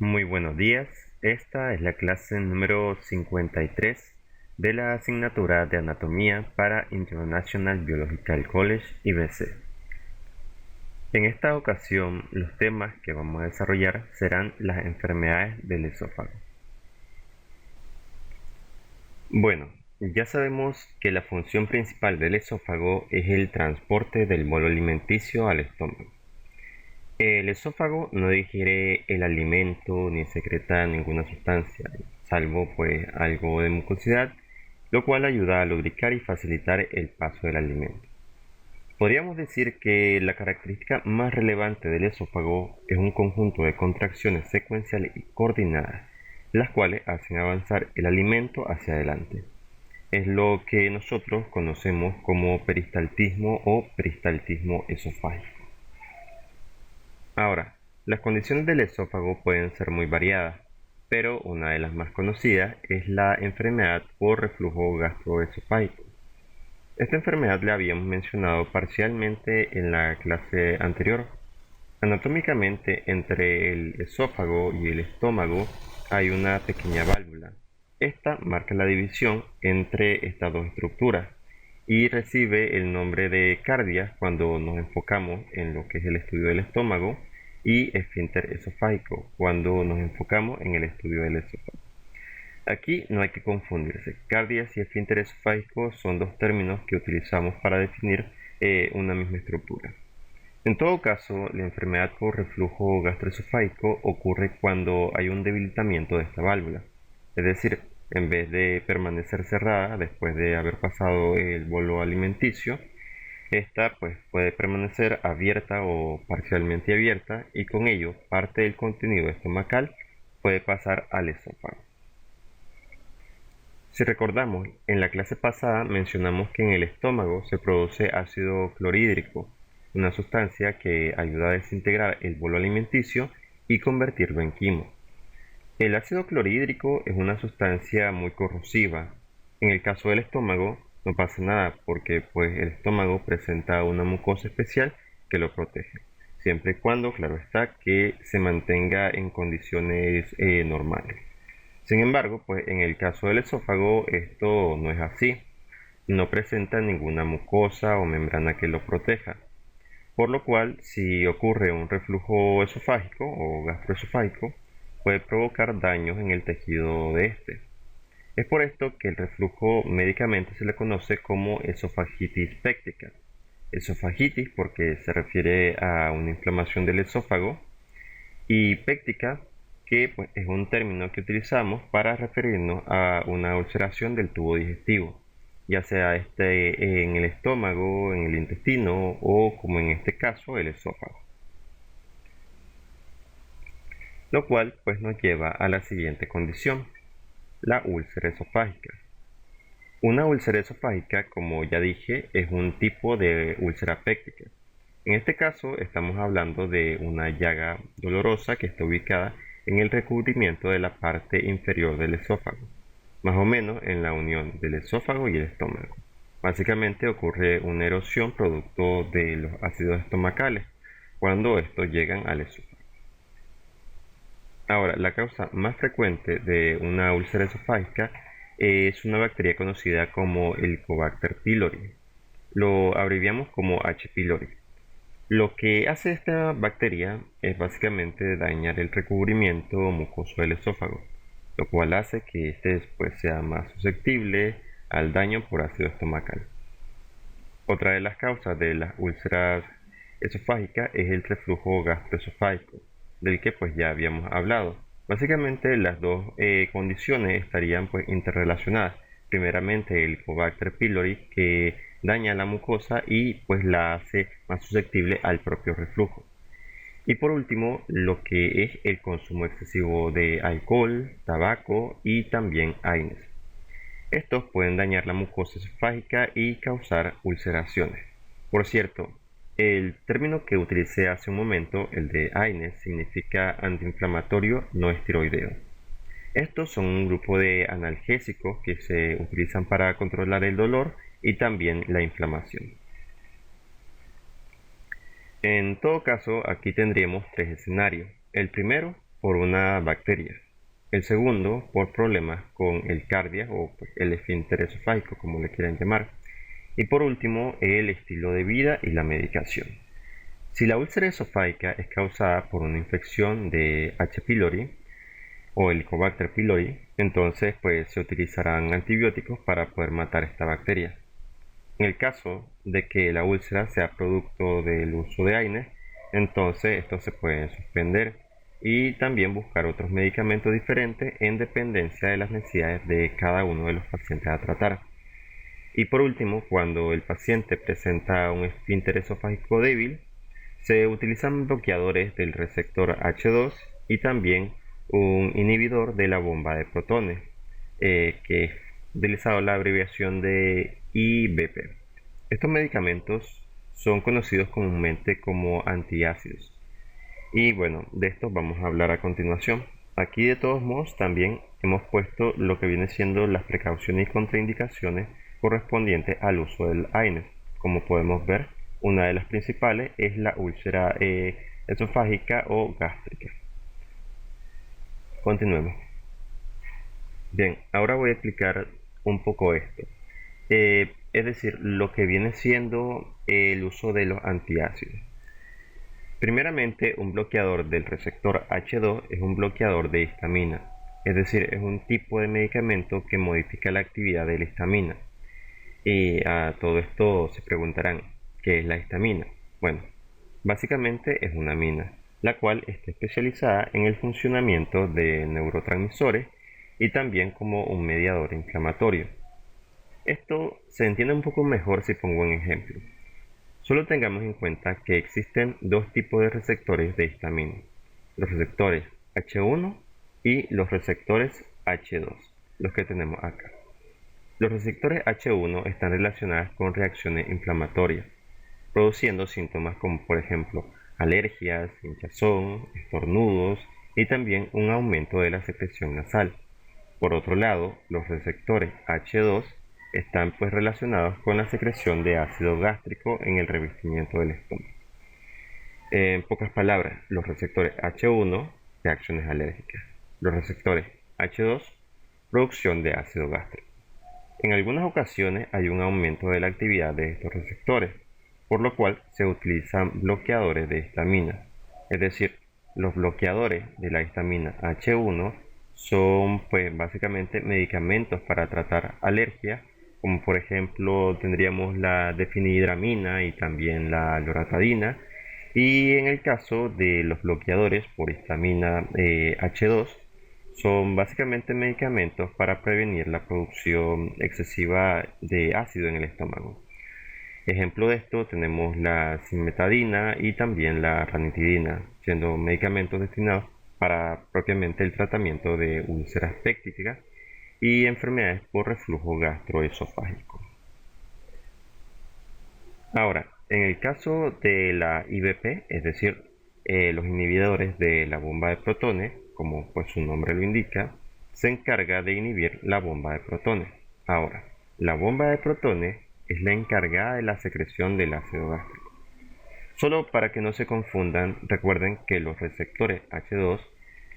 Muy buenos días, esta es la clase número 53 de la asignatura de Anatomía para International Biological College (IBC). En esta ocasión, los temas que vamos a desarrollar serán las enfermedades del esófago. Bueno, ya sabemos que la función principal del esófago es el transporte del bolo alimenticio al estómago. El esófago no digiere el alimento ni secreta ninguna sustancia, salvo pues algo de mucosidad, lo cual ayuda a lubricar y facilitar el paso del alimento. Podríamos decir que la característica más relevante del esófago es un conjunto de contracciones secuenciales y coordinadas, las cuales hacen avanzar el alimento hacia adelante. Es lo que nosotros conocemos como peristaltismo o peristaltismo esofágico. Ahora, las condiciones del esófago pueden ser muy variadas, pero una de las más conocidas es la enfermedad por reflujo gastroesofágico. Esta enfermedad la habíamos mencionado parcialmente en la clase anterior. Anatómicamente, entre el esófago y el estómago hay una pequeña válvula. Esta marca la división entre estas dos estructuras y recibe el nombre de cardia cuando nos enfocamos en lo que es el estudio del estómago y esfínter esofágico cuando nos enfocamos en el estudio del esófago. Aquí no hay que confundirse. Cardias y esfínter esofágico son dos términos que utilizamos para definir una misma estructura. En todo caso, la enfermedad por reflujo gastroesofágico ocurre cuando hay un debilitamiento de esta válvula. Es decir, en vez de permanecer cerrada después de haber pasado el bolo alimenticio, esta pues puede permanecer abierta o parcialmente abierta y con ello parte del contenido estomacal puede pasar al esófago. Si recordamos, en la clase pasada mencionamos que en el estómago se produce ácido clorhídrico, una sustancia que ayuda a desintegrar el bolo alimenticio y convertirlo en quimo. El ácido clorhídrico es una sustancia muy corrosiva. En el caso del estómago no pasa nada porque pues el estómago presenta una mucosa especial que lo protege, siempre y cuando, claro está, que se mantenga en condiciones normales. Sin embargo, pues en el caso del esófago esto no es así, no presenta ninguna mucosa o membrana que lo proteja, por lo cual si ocurre un reflujo esofágico o gastroesofágico puede provocar daños en el tejido de este. Es por esto que el reflujo médicamente se le conoce como esofagitis péptica. Esofagitis porque se refiere a una inflamación del esófago y péptica que pues, es un término que utilizamos para referirnos a una ulceración del tubo digestivo, ya sea este en el estómago, en el intestino o, como en este caso, el esófago. Lo cual pues nos lleva a la siguiente condición, la úlcera esofágica. Una úlcera esofágica, como ya dije, es un tipo de úlcera péptica. En este caso estamos hablando de una llaga dolorosa que está ubicada en el recubrimiento de la parte inferior del esófago, más o menos en la unión del esófago y el estómago. Básicamente ocurre una erosión producto de los ácidos estomacales cuando estos llegan al esófago. Ahora, la causa más frecuente de una úlcera esofágica es una bacteria conocida como el Helicobacter pylori. Lo abreviamos como H. pylori. Lo que hace esta bacteria es básicamente dañar el recubrimiento mucoso del esófago, lo cual hace que este después sea más susceptible al daño por ácido estomacal. Otra de las causas de las úlceras esofágicas es el reflujo gastroesofágico, del que pues ya habíamos hablado. Básicamente las dos condiciones estarían pues interrelacionadas. Primeramente el Helicobacter pylori que daña la mucosa y pues la hace más susceptible al propio reflujo. Y por último, lo que es el consumo excesivo de alcohol, tabaco y también AINES. Estos pueden dañar la mucosa esofágica y causar ulceraciones. Por cierto, el término que utilicé hace un momento, el de AINES, significa antiinflamatorio no esteroideo. Estos son un grupo de analgésicos que se utilizan para controlar el dolor y también la inflamación. En todo caso, aquí tendríamos tres escenarios. El primero por una bacteria. El segundo por problemas con el cardia o pues, el esfínter esofágico, como le quieran llamar. Y por último, el estilo de vida y la medicación. Si la úlcera esofágica es causada por una infección de H. pylori o Helicobacter pylori, entonces pues se utilizarán antibióticos para poder matar esta bacteria. En el caso de que la úlcera sea producto del uso de AINES, entonces estos se pueden suspender y también buscar otros medicamentos diferentes en dependencia de las necesidades de cada uno de los pacientes a tratar. Y por último, cuando el paciente presenta un esfínter esofágico débil, se utilizan bloqueadores del receptor H2 y también un inhibidor de la bomba de protones, que es utilizado la abreviación de IBP. Estos medicamentos son conocidos comúnmente como antiácidos. Y bueno, de estos vamos a hablar a continuación. Aquí de todos modos también hemos puesto lo que viene siendo las precauciones y contraindicaciones correspondientes al uso del AINES. Como podemos ver, una de las principales es la úlcera esofágica o gástrica. Continuemos. Bien, ahora voy a explicar un poco esto. Es decir, lo que viene siendo el uso de los antiácidos. Primeramente, un bloqueador del receptor H2 es un bloqueador de histamina, es decir, es un tipo de medicamento que modifica la actividad de la histamina. Y a todo esto se preguntarán, ¿qué es la histamina? Bueno, básicamente es una amina, la cual está especializada en el funcionamiento de neurotransmisores y también como un mediador inflamatorio. Esto se entiende un poco mejor si pongo un ejemplo. Solo tengamos en cuenta que existen dos tipos de receptores de histamina, los receptores H1 y los receptores H2, los que tenemos acá. Los receptores H1 están relacionados con reacciones inflamatorias, produciendo síntomas como por ejemplo alergias, hinchazón, estornudos y también un aumento de la secreción nasal. Por otro lado, los receptores H2 están pues relacionados con la secreción de ácido gástrico en el revestimiento del estómago. En pocas palabras, los receptores H1, reacciones alérgicas. Los receptores H2, producción de ácido gástrico. En algunas ocasiones hay un aumento de la actividad de estos receptores, por lo cual se utilizan bloqueadores de histamina. Es decir, los bloqueadores de la histamina H1 son pues básicamente medicamentos para tratar alergias, como por ejemplo tendríamos la difenhidramina y también la loratadina. Y en el caso de los bloqueadores por histamina H2, son básicamente medicamentos para prevenir la producción excesiva de ácido en el estómago. Ejemplo de esto tenemos la cimetidina y también la ranitidina, siendo medicamentos destinados para propiamente el tratamiento de úlceras pépticas y enfermedades por reflujo gastroesofágico. Ahora, en el caso de la IBP, es decir, los inhibidores de la bomba de protones, como pues su nombre lo indica, se encarga de inhibir la bomba de protones. Ahora, la bomba de protones es la encargada de la secreción del ácido gástrico. Solo para que no se confundan, recuerden que los receptores H2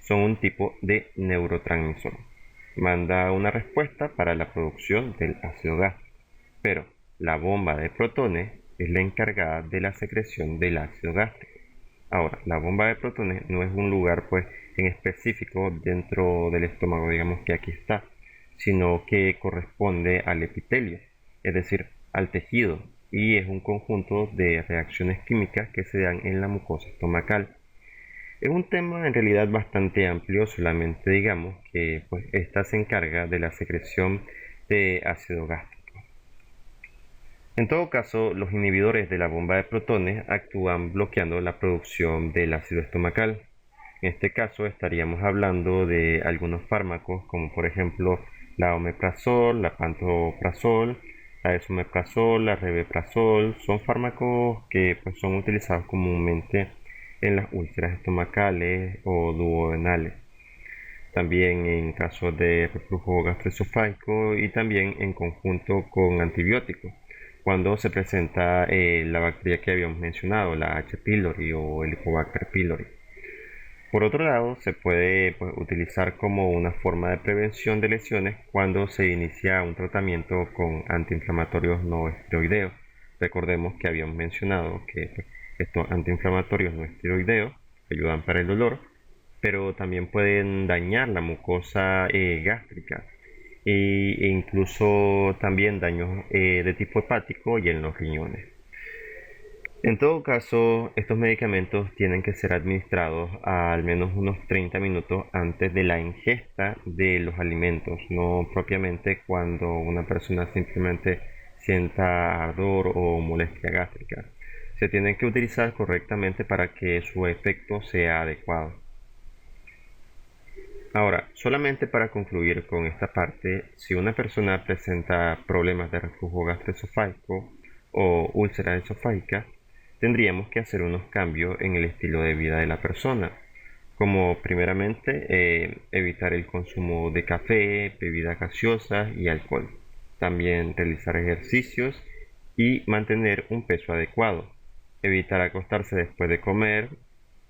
son un tipo de neurotransmisor. Manda una respuesta para la producción del ácido gástrico, pero la bomba de protones es la encargada de la secreción del ácido gástrico. Ahora, la bomba de protones no es un lugar pues en específico dentro del estómago, digamos que aquí está, sino que corresponde al epitelio, es decir, al tejido, y es un conjunto de reacciones químicas que se dan en la mucosa estomacal. Es un tema en realidad bastante amplio, solamente digamos que pues esta se encarga de la secreción de ácido gástrico. En todo caso, los inhibidores de la bomba de protones actúan bloqueando la producción del ácido estomacal. En este caso estaríamos hablando de algunos fármacos como por ejemplo la omeprazol, la pantoprazol, la esomeprazol, la reveprazol. Son fármacos que pues, son utilizados comúnmente en las úlceras estomacales o duodenales. También en casos de reflujo gastroesofágico y también en conjunto con antibióticos cuando se presenta la bacteria que habíamos mencionado, la H. pylori o Helicobacter pylori. Por otro lado, se puede pues, utilizar como una forma de prevención de lesiones cuando se inicia un tratamiento con antiinflamatorios no esteroideos. Recordemos que habíamos mencionado que pues, estos antiinflamatorios no esteroideos ayudan para el dolor, pero también pueden dañar la mucosa gástrica e incluso también daños de tipo hepático y en los riñones. En todo caso, estos medicamentos tienen que ser administrados a al menos unos 30 minutos antes de la ingesta de los alimentos, no propiamente cuando una persona simplemente sienta ardor o molestia gástrica. Se tienen que utilizar correctamente para que su efecto sea adecuado. Ahora, solamente para concluir con esta parte, si una persona presenta problemas de reflujo gastroesofágico o úlcera esofágica, tendríamos que hacer unos cambios en el estilo de vida de la persona, como primeramente evitar el consumo de café, bebidas gaseosas y alcohol. También realizar ejercicios y mantener un peso adecuado. Evitar acostarse después de comer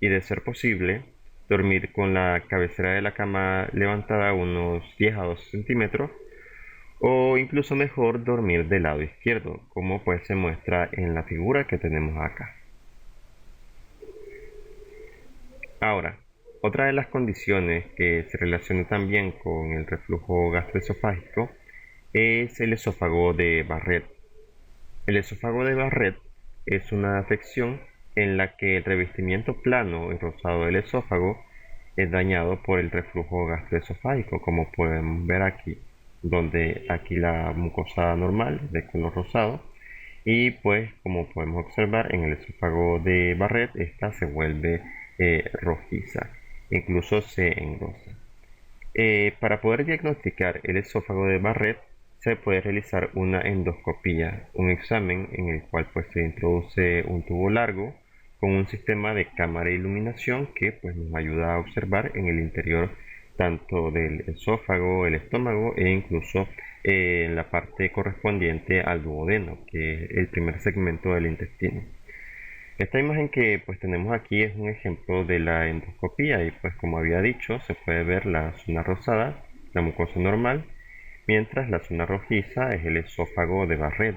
y, de ser posible, dormir con la cabecera de la cama levantada unos 10 a 12 centímetros o incluso mejor dormir del lado izquierdo, como pues se muestra en la figura que tenemos acá. Ahora, otra de las condiciones que se relaciona también con el reflujo gastroesofágico es el esófago de Barrett. El esófago de Barrett es una afección en la que el revestimiento plano y rosado del esófago es dañado por el reflujo gastroesofágico, como podemos ver aquí, donde aquí la mucosa normal es de color rosado y pues como podemos observar en el esófago de Barrett esta se vuelve rojiza, incluso se engrosa. Para poder diagnosticar el esófago de Barrett se puede realizar una endoscopía, un examen en el cual pues se introduce un tubo largo con un sistema de cámara de iluminación que pues nos ayuda a observar en el interior tanto del esófago, el estómago e incluso en la parte correspondiente al duodeno, que es el primer segmento del intestino. Esta imagen que pues tenemos aquí es un ejemplo de la endoscopía y pues como había dicho se puede ver la zona rosada, la mucosa normal, mientras la zona rojiza es el esófago de Barrett.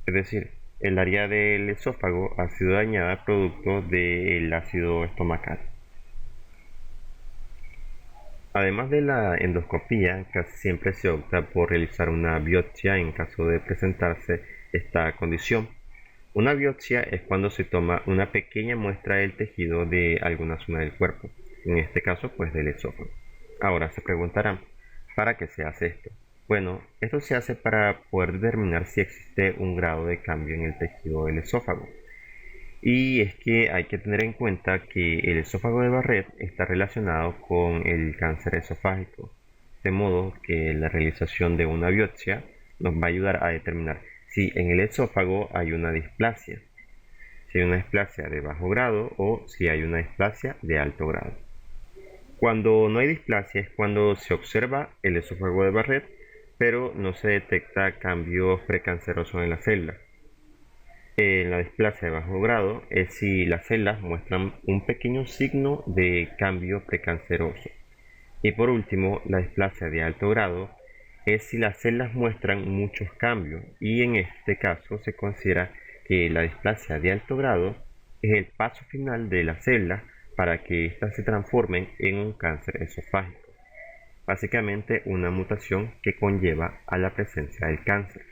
Es decir, el área del esófago ha sido dañada producto del ácido estomacal. Además de la endoscopía, casi siempre se opta por realizar una biopsia en caso de presentarse esta condición. Una biopsia es cuando se toma una pequeña muestra del tejido de alguna zona del cuerpo, en este caso pues del esófago. Ahora se preguntarán, ¿para qué se hace esto? Bueno, esto se hace para poder determinar si existe un grado de cambio en el tejido del esófago. Y es que hay que tener en cuenta que el esófago de Barrett está relacionado con el cáncer esofágico, de modo que la realización de una biopsia nos va a ayudar a determinar si en el esófago hay una displasia, si hay una displasia de bajo grado o si hay una displasia de alto grado. Cuando no hay displasia es cuando se observa el esófago de Barrett, pero no se detecta cambios precancerosos en la célula. En la displasia de bajo grado es si las células muestran un pequeño signo de cambio precanceroso. Y por último, la displasia de alto grado es si las células muestran muchos cambios y en este caso se considera que la displasia de alto grado es el paso final de la célula para que éstas se transformen en un cáncer esofágico. Básicamente una mutación que conlleva a la presencia del cáncer.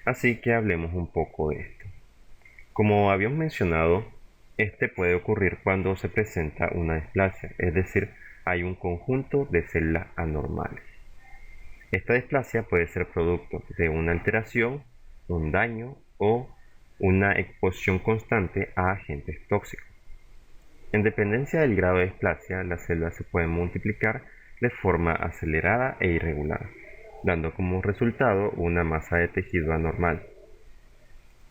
Así que hablemos un poco de esto. Como habíamos mencionado, este puede ocurrir cuando se presenta una displasia, es decir, hay un conjunto de células anormales. Esta displasia puede ser producto de una alteración, un daño o una exposición constante a agentes tóxicos. En dependencia del grado de displasia, las células se pueden multiplicar de forma acelerada e irregular, dando como resultado una masa de tejido anormal.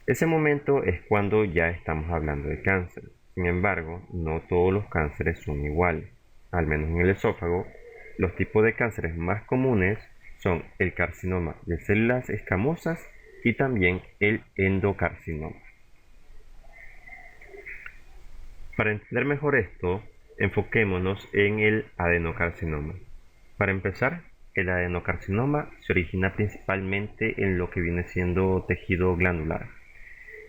Ese momento es cuando ya estamos hablando de cáncer. Sin embargo, no todos los cánceres son iguales. Al menos en el esófago, los tipos de cánceres más comunes son el carcinoma de células escamosas y también el endocarcinoma. Para entender mejor esto, enfoquémonos en el adenocarcinoma. Para empezar, el adenocarcinoma se origina principalmente en lo que viene siendo tejido glandular,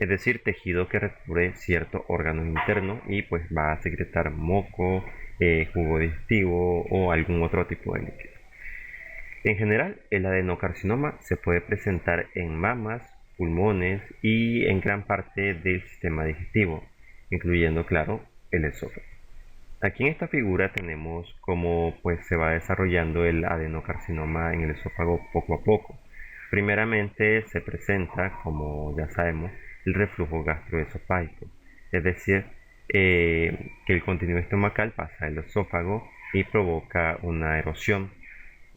es decir, tejido que recubre ciertos órganos internos y pues va a secretar moco, jugo digestivo o algún otro tipo de líquido. En general, el adenocarcinoma se puede presentar en mamas, pulmones y en gran parte del sistema digestivo, incluyendo, claro, el esófago. Aquí en esta figura tenemos cómo pues, se va desarrollando el adenocarcinoma en el esófago poco a poco. Primeramente se presenta, como ya sabemos, el reflujo gastroesofágico, es decir, que el contenido estomacal pasa al esófago y provoca una erosión.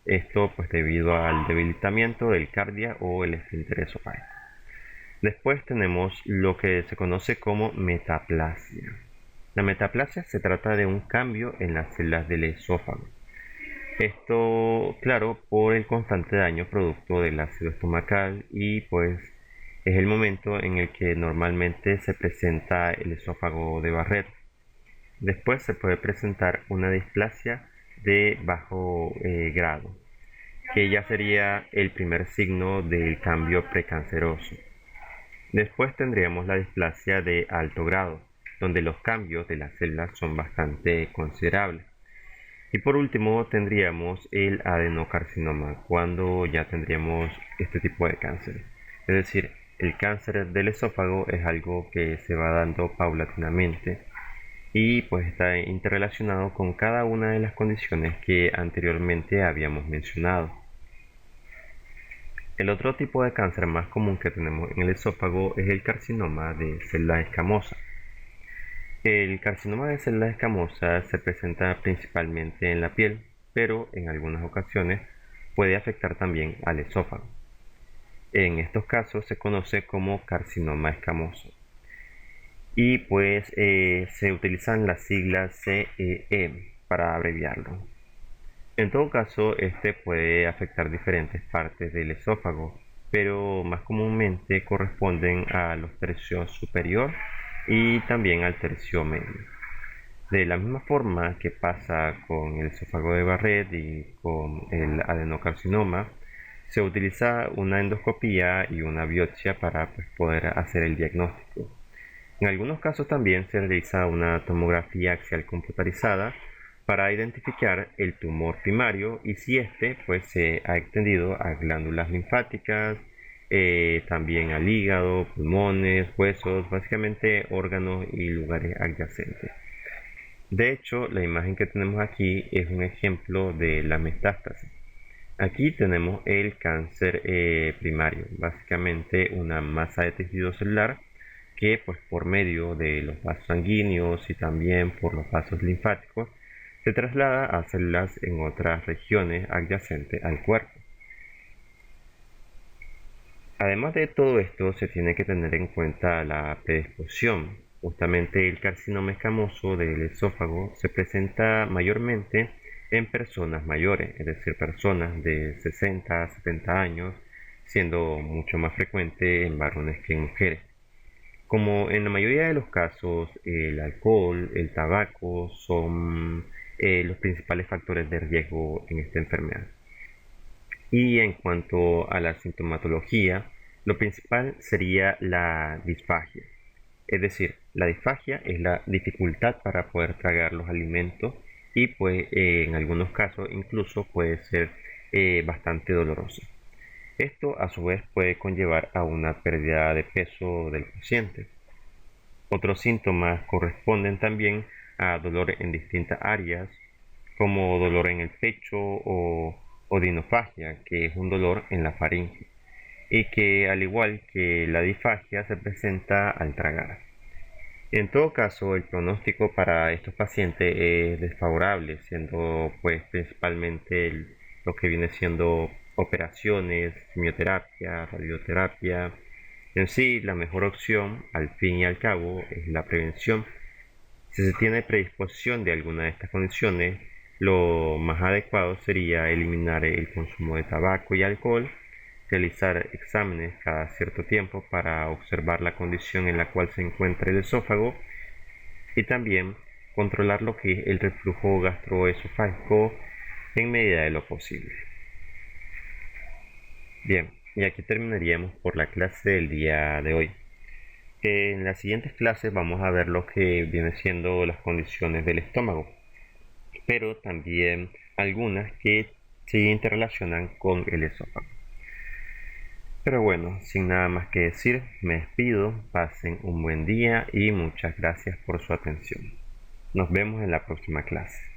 Esto pues debido al debilitamiento del cardia o el esfínter esofágico. Después tenemos lo que se conoce como metaplasia. La metaplasia se trata de un cambio en las células del esófago. Esto, claro, por el constante daño producto del ácido estomacal y pues es el momento en el que normalmente se presenta el esófago de Barrett. Después se puede presentar una displasia de bajo grado, que ya sería el primer signo del cambio precanceroso. Después tendríamos la displasia de alto grado, donde los cambios de las células son bastante considerables. Y por último tendríamos el adenocarcinoma, cuando ya tendríamos este tipo de cáncer. Es decir, el cáncer del esófago es algo que se va dando paulatinamente y pues está interrelacionado con cada una de las condiciones que anteriormente habíamos mencionado. El otro tipo de cáncer más común que tenemos en el esófago es el carcinoma de células escamosas. El carcinoma de células escamosas se presenta principalmente en la piel, pero en algunas ocasiones puede afectar también al esófago. En estos casos se conoce como carcinoma escamoso. Y pues se utilizan las siglas CEE para abreviarlo. En todo caso, este puede afectar diferentes partes del esófago, pero más comúnmente corresponden a los tercios superior y también al tercio medio. De la misma forma que pasa con el esófago de Barrett y con el adenocarcinoma, se utiliza una endoscopía y una biopsia para pues, poder hacer el diagnóstico. En algunos casos también se realiza una tomografía axial computarizada para identificar el tumor primario y si este pues, se ha extendido a glándulas linfáticas, también al hígado, pulmones, huesos, básicamente órganos y lugares adyacentes. De hecho, la imagen que tenemos aquí es un ejemplo de la metástasis. Aquí tenemos el cáncer primario, básicamente una masa de tejido celular que pues por medio de los vasos sanguíneos y también por los vasos linfáticos se traslada a células en otras regiones adyacentes al cuerpo. Además de todo esto, se tiene que tener en cuenta la predisposición. Justamente el carcinoma escamoso del esófago se presenta mayormente en personas mayores, es decir, personas de 60 a 70 años, siendo mucho más frecuente en varones que en mujeres. Como en la mayoría de los casos, el alcohol, el tabaco son los principales factores de riesgo en esta enfermedad. Y en cuanto a la sintomatología, lo principal sería la disfagia. Es decir, la disfagia es la dificultad para poder tragar los alimentos y pues en algunos casos incluso puede ser bastante doloroso. Esto a su vez puede conllevar a una pérdida de peso del paciente. Otros síntomas corresponden también a dolor en distintas áreas, como dolor en el pecho o odinofagia, que es un dolor en la faringe, y que al igual que la disfagia se presenta al tragar. En todo caso, el pronóstico para estos pacientes es desfavorable, siendo pues principalmente lo que viene siendo operaciones, quimioterapia, radioterapia. En sí, la mejor opción, al fin y al cabo, es la prevención. Si se tiene predisposición de alguna de estas condiciones, lo más adecuado sería eliminar el consumo de tabaco y alcohol, realizar exámenes cada cierto tiempo para observar la condición en la cual se encuentra el esófago y también controlar lo que es el reflujo gastroesofágico en medida de lo posible. Bien, y aquí terminaríamos por la clase del día de hoy. En las siguientes clases vamos a ver lo que viene siendo las condiciones del estómago, pero también algunas que se interrelacionan con el esófago. Pero bueno, sin nada más que decir, me despido, pasen un buen día y muchas gracias por su atención. Nos vemos en la próxima clase.